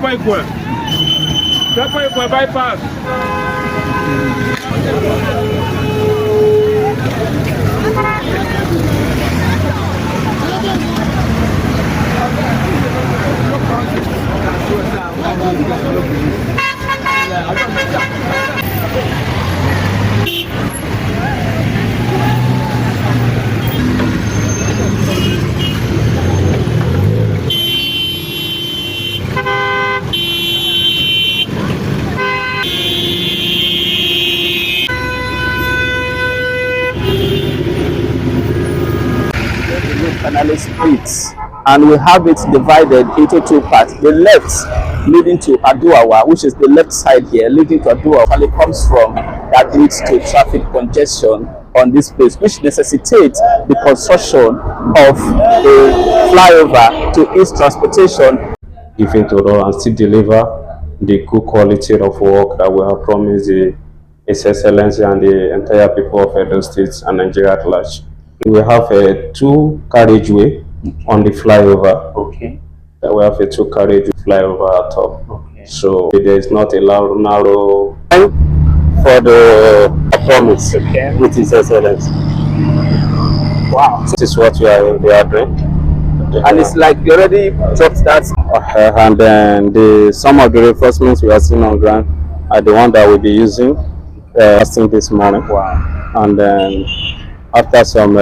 bypass. Finally splits, and we have it divided into two parts. The left leading to Aduawa, which is the left side here leading to Aduawa, and it comes from that leads to traffic congestion on this place, which necessitates the construction of a flyover to ease transportation. Given to us and still deliver the good quality of work that we have promised His Excellency and the entire people of Edo State and Nigeria at large. We have a two carriageway on the flyover. Okay. We have a two carriageway flyover at top. Okay. So there is not a narrow for the promise with His Excellency. Wow. This is what we are doing. And it's like you already dropped that. And then some of the reinforcements we are seeing on ground are the one that we'll be using this morning. Wow. And then after some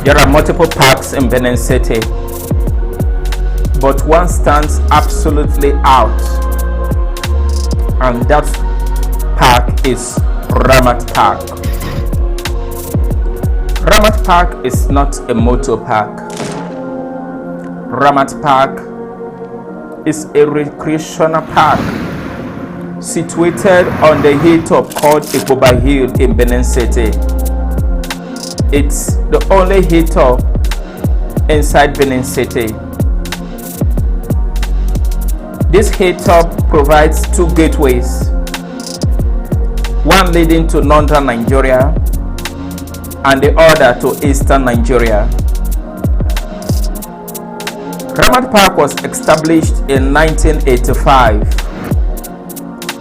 There are multiple parks in Benin City, but one stands absolutely out, and that park is Ramat Park. Ramat Park is not a motor park. Ramat Park is a recreational park situated on the hilltop called Ikoba Hill in Benin City. It's the only hilltop inside Benin City. This hilltop provides two gateways, one leading to northern Nigeria and the other to eastern Nigeria. Ramat Park was established in 1985.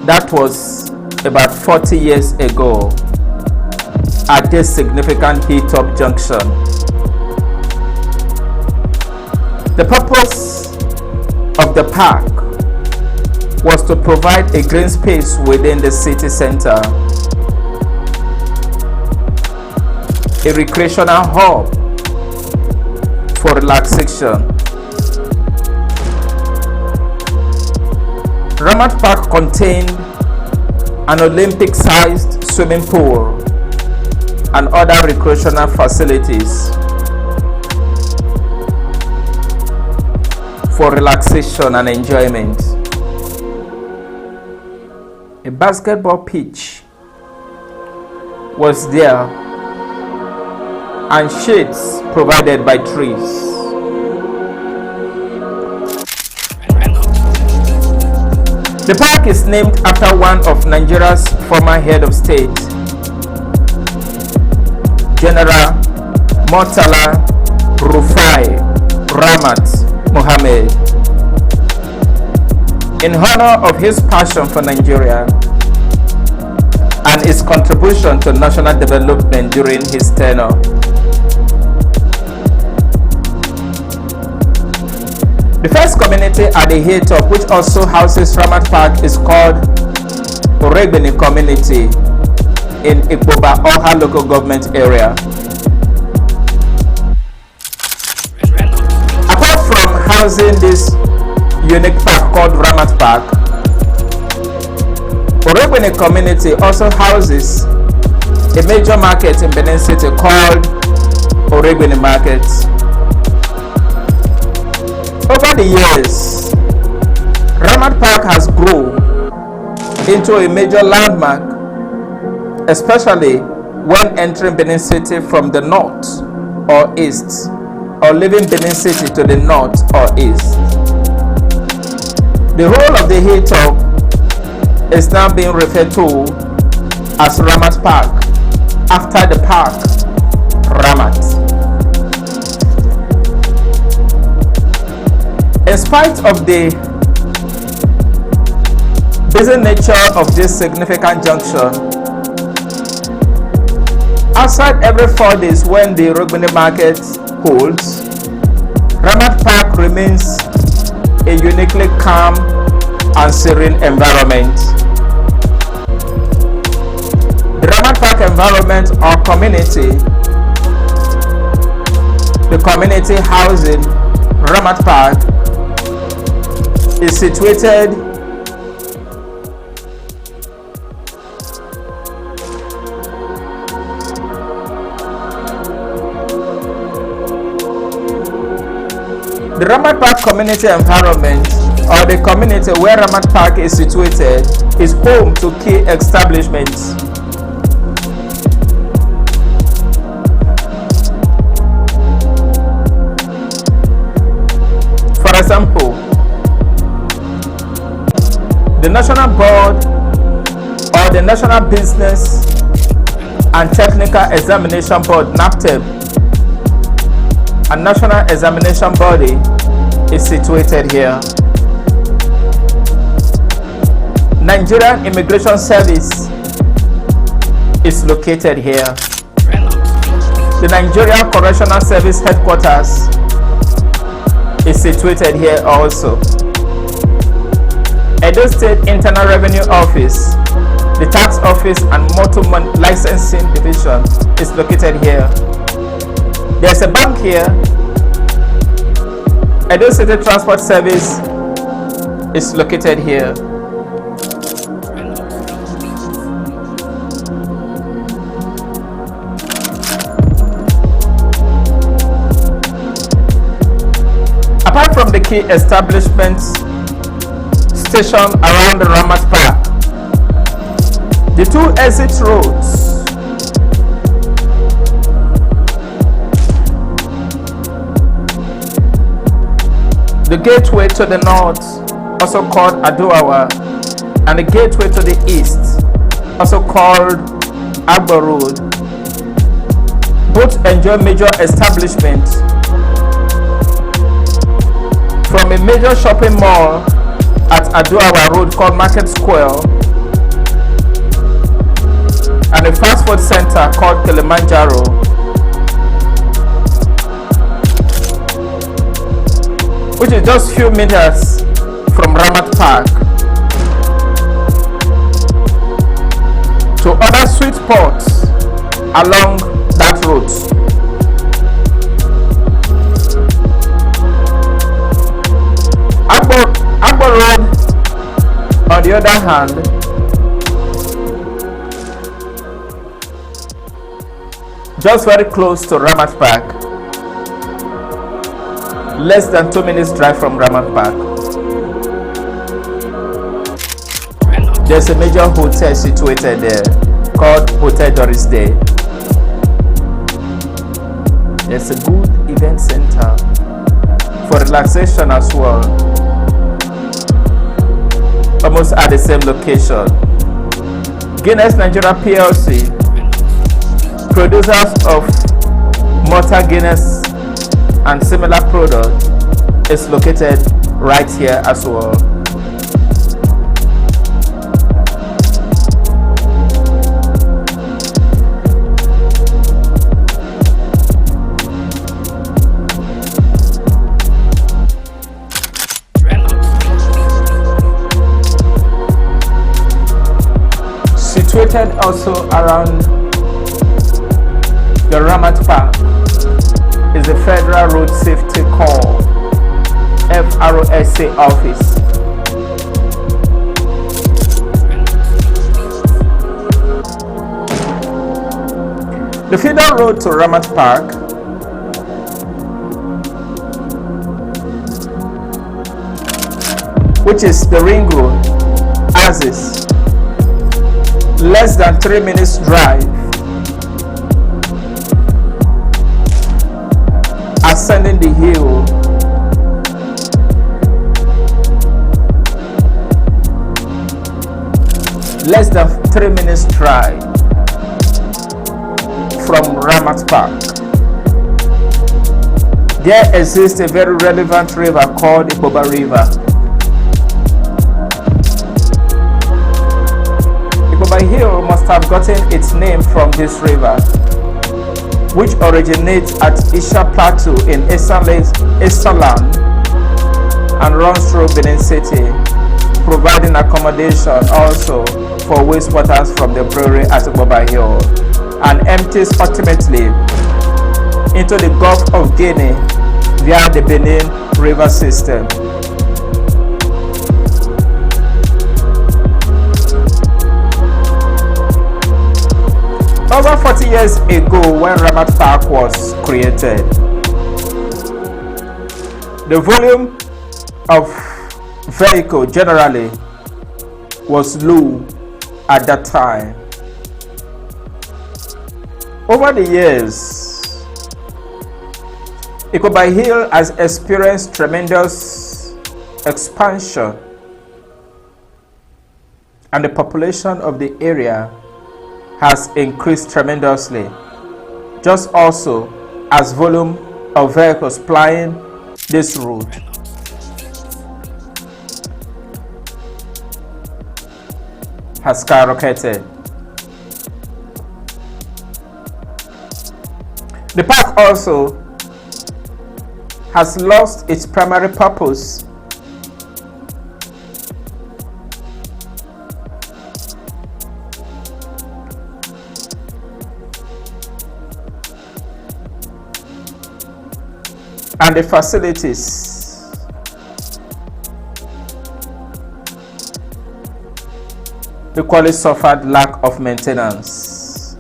That was about 40 years ago at this significant hilltop junction. The purpose of the park was to provide a green space within the city center, a recreational hub for relaxation. Ramat Park contained an Olympic-sized swimming pool and other recreational facilities for relaxation and enjoyment. A basketball pitch was there and shades provided by trees. The park is named after one of Nigeria's former head of state, General Murtala Rufai Ramat Mohammed, in honor of his passion for Nigeria and his contribution to national development during his tenure. The first community at the hilltop, which also houses Ramat Park, is called Benin community in Ikpoba Oha local government area. Apart from housing this unique park called Ramat Park, Benin community also houses a major market in Benin City called Benin Market. Over the years, Ramat Park has grown into a major landmark, especially when entering Benin City from the north or east, or leaving Benin City to the north or east. The whole of the hilltop is now being referred to as Ramat Park, after the park Ramat. In spite of the busy nature of this significant junction, outside every 4 days when the Benin market holds, Ramat Park remains a uniquely calm and serene environment. The Ramat Park environment or community, the community housing Ramat Park, is situated the Ramat Park community environment, or the community where Ramat Park is situated, is home to key establishments. For example, the National Board or the National Business and Technical Examination Board (NABTEB), a national examination body, is situated here. Nigerian Immigration Service is located here. The Nigerian Correctional Service Headquarters is situated here also. Edo State Internal Revenue Office, the Tax Office and Motor Licensing Division is located here. There's a bank here. Edo City Transport Service is located here. Apart from the key establishments stationed around the Ramat Park, the 2 exit roads the gateway to the north, also called Aduawa, and the gateway to the east, also called Agbo Road, both enjoy major establishment, from a major shopping mall at Aduawa Road called Market Square, and a fast food center called Kilimanjaro. Which is just few meters from Ramat Park, to other sweet spots along that route. Agbo Road, on the other hand, just very close to Ramat Park, less than 2 minutes drive from Ramat Park. There's a major hotel situated there called Hotel Doris Day. There's a good event center for relaxation as well. almost at the same location. Guinness Nigeria PLC, producers of Malta Guinness and similar products, is located right here as well. Situated also around the Ramat Park is the Federal Road Safety Corps FRSA office. The feeder road to Ramat Park which is the ring road, Axis, less than 3 minutes drive. Ascending the hill, less than 3 minutes drive from Ramat Park. There exists a very relevant river called Ikoba River. Ikoba Hill must have gotten its name from this river, which originates at Isha Plateau in Eastern Land and runs through Benin City, providing accommodation also for wastewaters from the brewery at Ikoba Hill, and empties ultimately into the Gulf of Guinea via the Benin River system. Over 40 years ago, when Ramat Park was created, the volume of vehicle generally was low at that time. Over the years, Ikoba Hill has experienced tremendous expansion, and the population of the area has increased tremendously, just also as volume of vehicles plying this route has skyrocketed. The park also has lost its primary purpose and the facilities equally suffered lack of maintenance.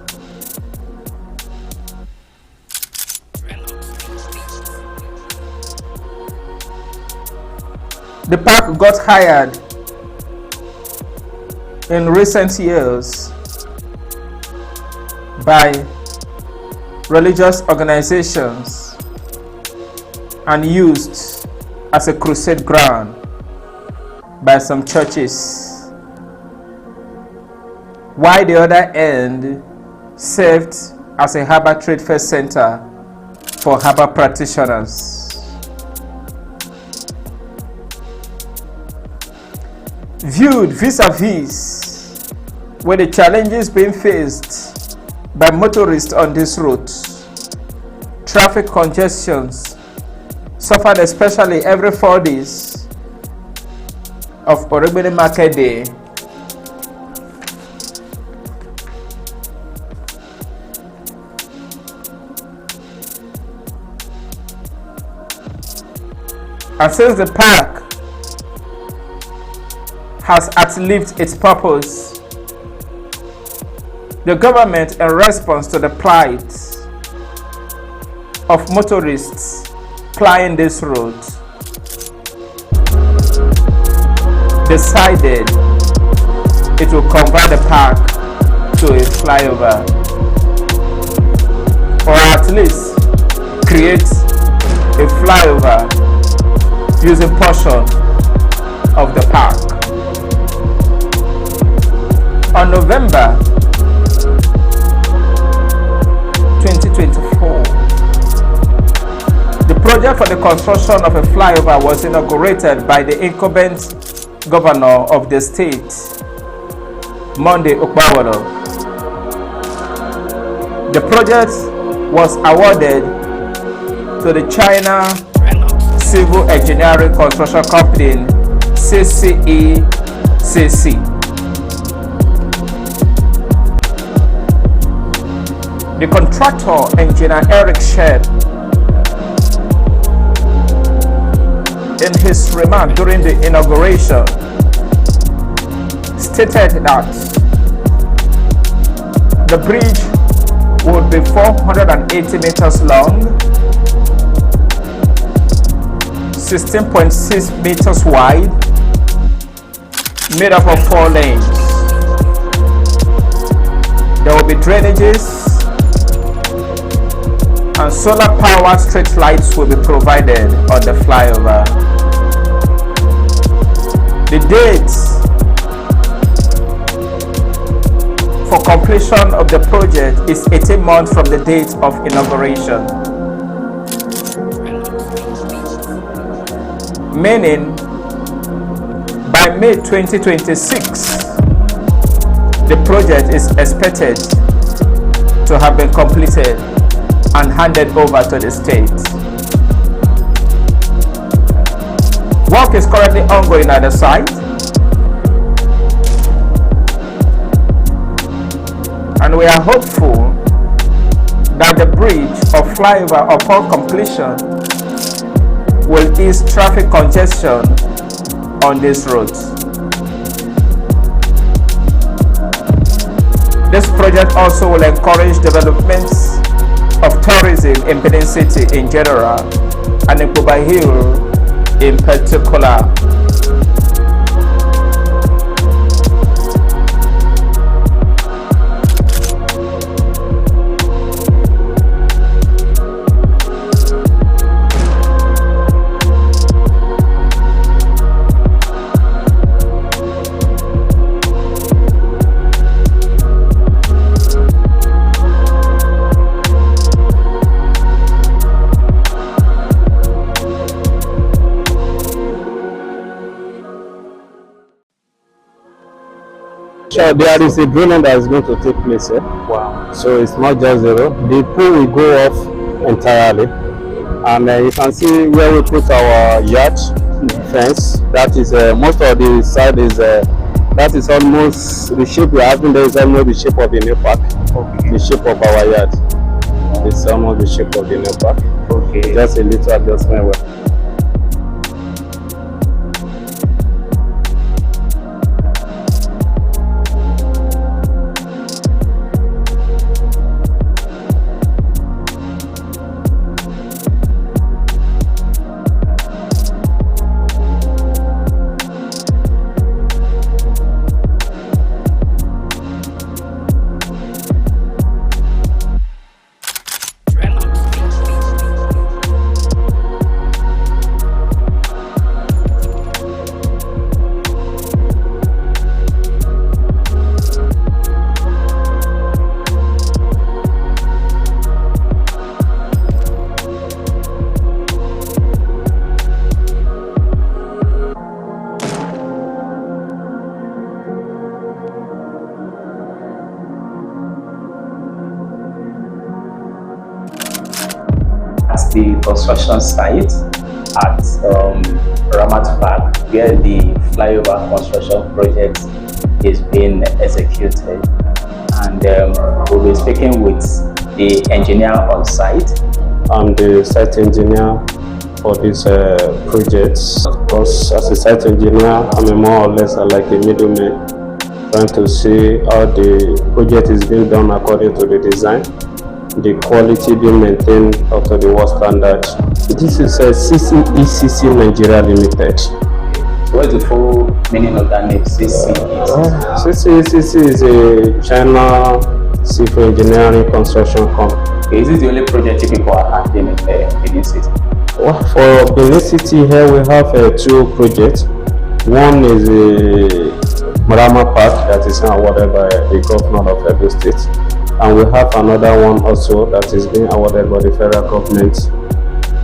The park got hired in recent years by religious organizations and used as a crusade ground by some churches, while the other end served as a herbal trade fair center for herbal practitioners. Viewed vis-a-vis with the challenges being faced by motorists on this route, traffic congestions suffered especially every 4 days of Oregbeni Market Day. And since the park has outlived its purpose, the government, in response to the plight of motorists plying this road, decided it will convert the park to a flyover, or at least create a flyover using portion of the park. On November 2024, the project for the construction of a flyover was inaugurated by the incumbent governor of the state, Monday Okpawolo. The project was awarded to the China Civil Engineering Construction Company, CCECC. The contractor, engineer Eric Shed, in his remark during the inauguration, stated that the bridge would be 480 meters long, 16.6 meters wide, made up of 4 lanes. There will be drainages, and solar powered street lights will be provided on the flyover. The dates for completion of the project is 18 months from the date of inauguration, meaning by May 2026, the project is expected to have been completed and handed over to the state. Work is currently ongoing at the site, and we are hopeful that the bridge or flyover upon completion will ease traffic congestion on these roads. This project also will encourage developments of tourism in Benin City in general and in Ekpoba Hill in particular. Sure, there is a drilling that is going to take place here. Wow. So it's not just the road. The pool will go off entirely. And you can see where we put our yard fence. That is most of the side is that is almost the shape we are having there is almost the shape of the new park. Okay. The shape of our yard. It's almost the shape of the new park. Okay. Just a little adjustment. The construction site at Ramat Park, where the flyover construction project is being executed, and we'll be speaking with the engineer on site. I'm the site engineer for this project. Because as a site engineer, I'm more or less like a middleman, trying to see how the project is being done according to the design, the quality being maintained up to the world standard. This is a CCECC Nigeria Limited. What is the full meaning of that name, CCECC? CCECC is a China Civil Engineering Construction Company. Okay, is this the only project you people are acting in Benin City? Well, for Benin City here we have 2 projects. One is Ramat Park that is awarded by the governor of Edo State, and we have another one also that is being awarded by the federal government.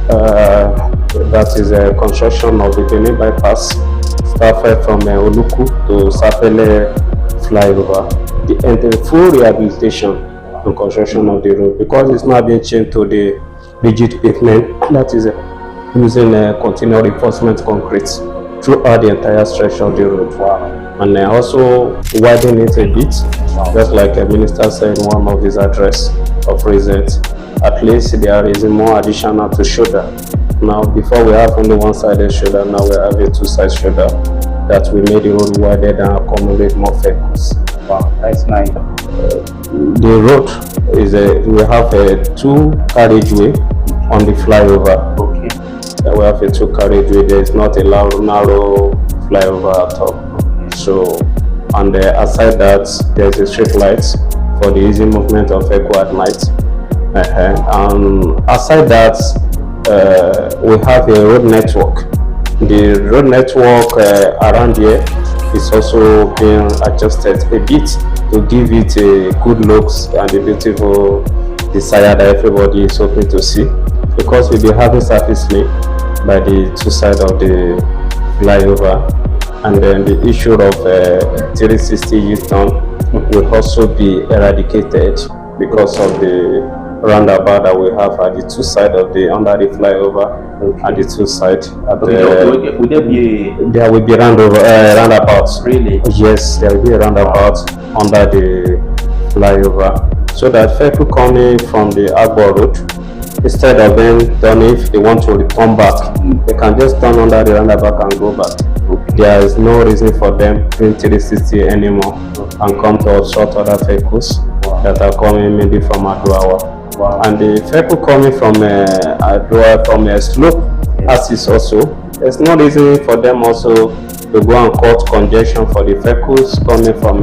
That is a construction of the Benin bypass, started from Oluku to Sapele Flyover. The full rehabilitation and construction of the road, because it's not being changed to the rigid pavement, that is using continual reinforcement concrete throughout the entire stretch of the road. And also widen it a bit, just like a minister said in one of his address of recent. At least there is more additional to shoulder. Now, before we have only one-sided shoulder, now we have a two-side shoulder that we made the road wider and accommodate more vehicles. Wow, that's nice. The road is we have a two carriageway on the flyover. Okay. We have a two carriageway. There is not a narrow flyover at all. So, and aside that, there is a street light for the easy movement of vehicle at night. And aside that, we have a road network. The road network around here is also being adjusted a bit to give it a good looks and a beautiful desire that everybody is hoping to see, because we'll be having surface lane by the two sides of the flyover, and then the issue of 360 U-turn will also be eradicated because of the roundabout that we have at the two sides of the under the flyover. At the two sides. Would there be there will be roundabouts. Really? Yes, there will be a roundabout under the flyover, so that vehicle coming from the Agbo road, instead of them turning, if they want to return back, they can just turn under the roundabout and go back. There is no reason for them doing 360 anymore and come to obstruct other vehicles that are coming maybe from Aduawa. Wow. And the vehicle coming from a slope axis also, there's no reason for them also to go and cause congestion for the vehicles coming from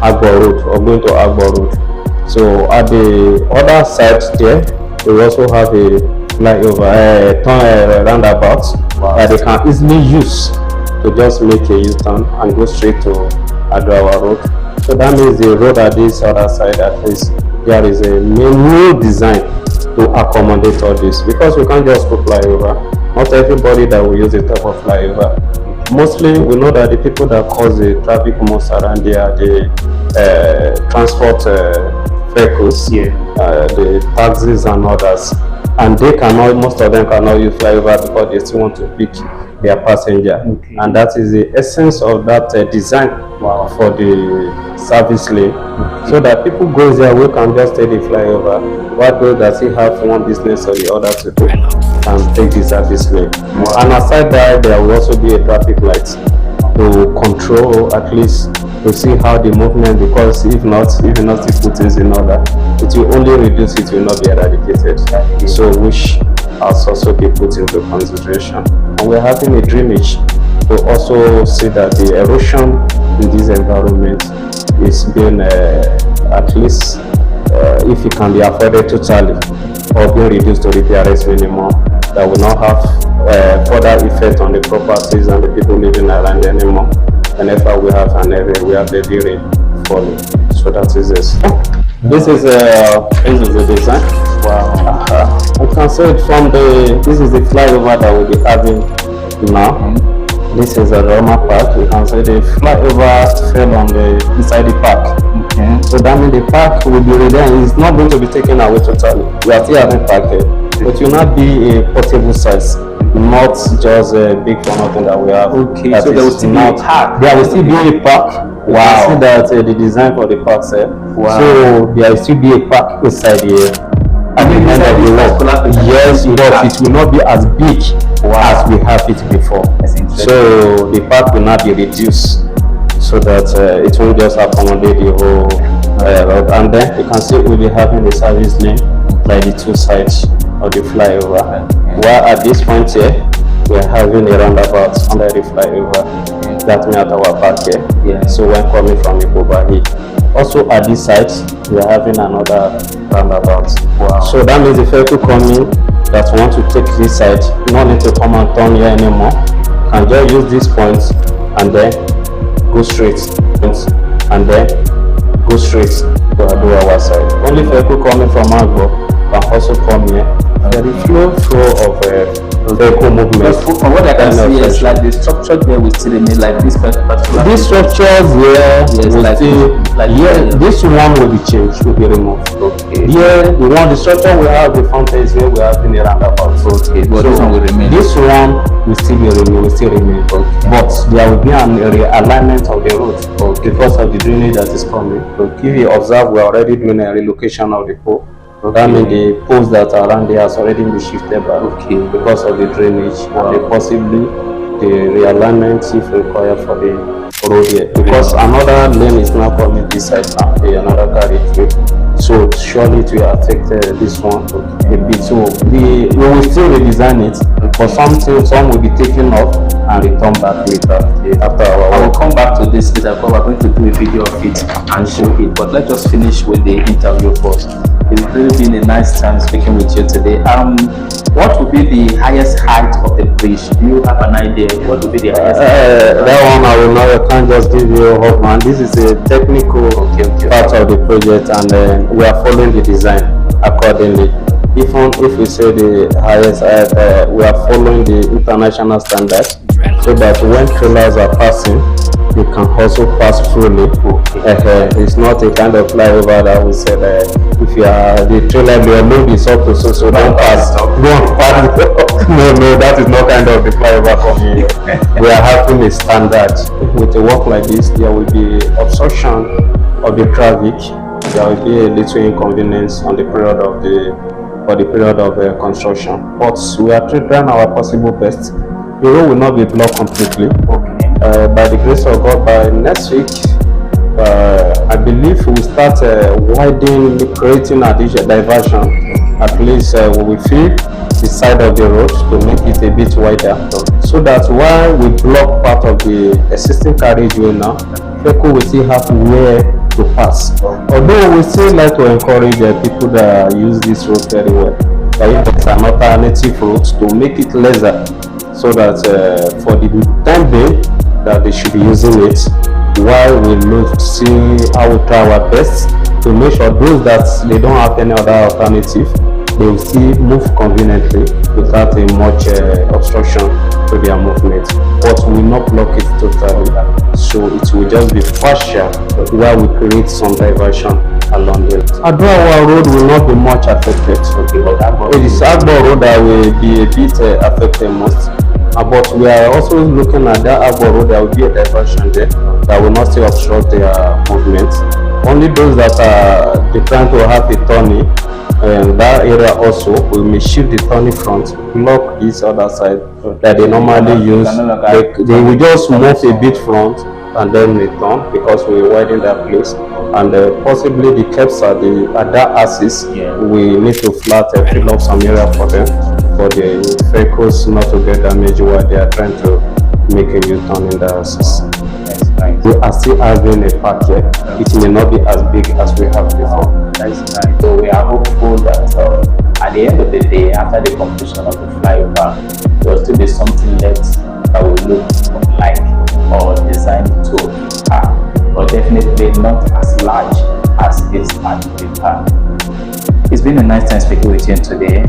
Agbo road or going to Agbo road. So at the other side there, we also have a flyover, roundabout that they can easily use to just make a U-turn and go straight to Aduawa road. So that means the road at this other side, at least there is a new design to accommodate all this, because we can't just go flyover. Not everybody that will use the type of flyover. Mostly we know that the people that cause the traffic most around there are the transport vehicles, the taxis and others, and they cannot, most of them cannot use flyover because they still want to pick their passenger. And that is the essence of that design for the service lane, so that people go there we can just take the flyover, while those that still have one business or the other to do and take the service lane. And aside that, there will also be a traffic light to control, at least to see how the movement, because if not put things in order, it will only reduce, it will not be eradicated. So which has also be put into consideration. And we're having a dreamage to also see that the erosion in this environment is being at least if it can be avoided totally or being reduced to the PRS minimum, that will not have further effect on the properties and the people living around anymore. Whenever we have an area, we have the rain falling. So that is this. This is the design. Wow. I can say it from this is the flyover that we'll be having now. This is a Ramat Park. You can say the flyover fell on inside the park. So that means the park will be redone. It's not going to be taken away totally. We are still having park here, but it will not be a portable size, not just a big for nothing that we have. So there will still be a park. There will still be a park. Wow. You can see that the design for the park there. Wow. So there will still be a park inside here. At the end of the walk, yes, but it will not be as big as we have it before. So the park will not be reduced, so that it won't just accommodate the whole road. And then you can see we'll be having the service lane by the two sides of the flyover. While at this point here, we are having a roundabout under the flyover. That means at our park here. So when coming from Ipobahi. Also at this side, we are having another roundabout. So that means the vehicle coming that want to take this side, not need to come and turn here anymore, can just use this point and then go straight and then go straight to Adoawa side. Only vehicle coming from Agbo can also come here. There is flow of vehicle movement. From what I can see, it's like the structure there will still remain like this particular. This structure here, yes, like this one will be changed, will be removed. Okay. Here, the structure we have, the fountain is here, we have in the roundabout. Okay, but so this one will remain. This one will still remain. Okay. But there will be an realignment of the road because of the drainage that is coming. Okay. If you observe, we are already doing a relocation of the pole. Okay. That means the poles that are around there has already been shifted back because of the drainage and possibly the realignment if required for the road here. Because another lane is now coming this side now, another carriageway. So surely it will affect this one a bit. So we will still redesign it, but some will be taken off and return back later after our work. I will come back to this later because we're going to do a video of it and show it. But let's just finish with the interview first. It's really been a nice time speaking with you today. What would be the highest height of the bridge? Do you have an idea? What would be the highest height? That one I will not. I can't just give you a hot one. This is a technical part of the project, and we are following the design accordingly. Even if we say the highest height, we are following the international standards, so that when trailers are passing, they can also pass freely. It's not a kind of flyover that we said if you are the trailer, your load is up to so don't pass. Don't pass. No, that is not kind of the flyover for me. We are having a standard. With a work like this, there will be obstruction of the traffic. There will be a little inconvenience on the period of the construction. But we are trying our possible best. The road will not be blocked completely. By the grace of God, by next week, I believe we will start widening, creating additional diversion. At least we will fill the side of the road to make it a bit wider, so that while we block part of the existing carriageway now, people will still have where to pass. Although we still like to encourage people that use this road very well, but if there's an alternative route to make it lesser, so that for the time being that they should be using it, while we look to see how we try our best to make sure those that they don't have any other alternative, they will still move conveniently without a much obstruction to their movement. But we will not block it totally, so it will just be partial while we create some diversion along the Adoawa road will not be much affected. It is Agbo road that will be a bit affected most. But we are also looking at that Agbo road. There will be a diversion there that will not still obstruct their movement. Only those that are trying to have a turning, that area also, we may shift the turning front, block this other side that they normally use. They will just move a bit front and then return because we widen that place. And possibly the caps at that axis, we need to fill up some area for them, for the vehicles not to get damaged while they are trying to make a U-turn in the axis. We are still having a park here. It may not be as big as we have before. That's nice. So we are hopeful that at the end of the day, after the completion of the flyover, there will still be something left that will look like or designed to a car, but definitely not as large as this at the park. It's been a nice time speaking with you today.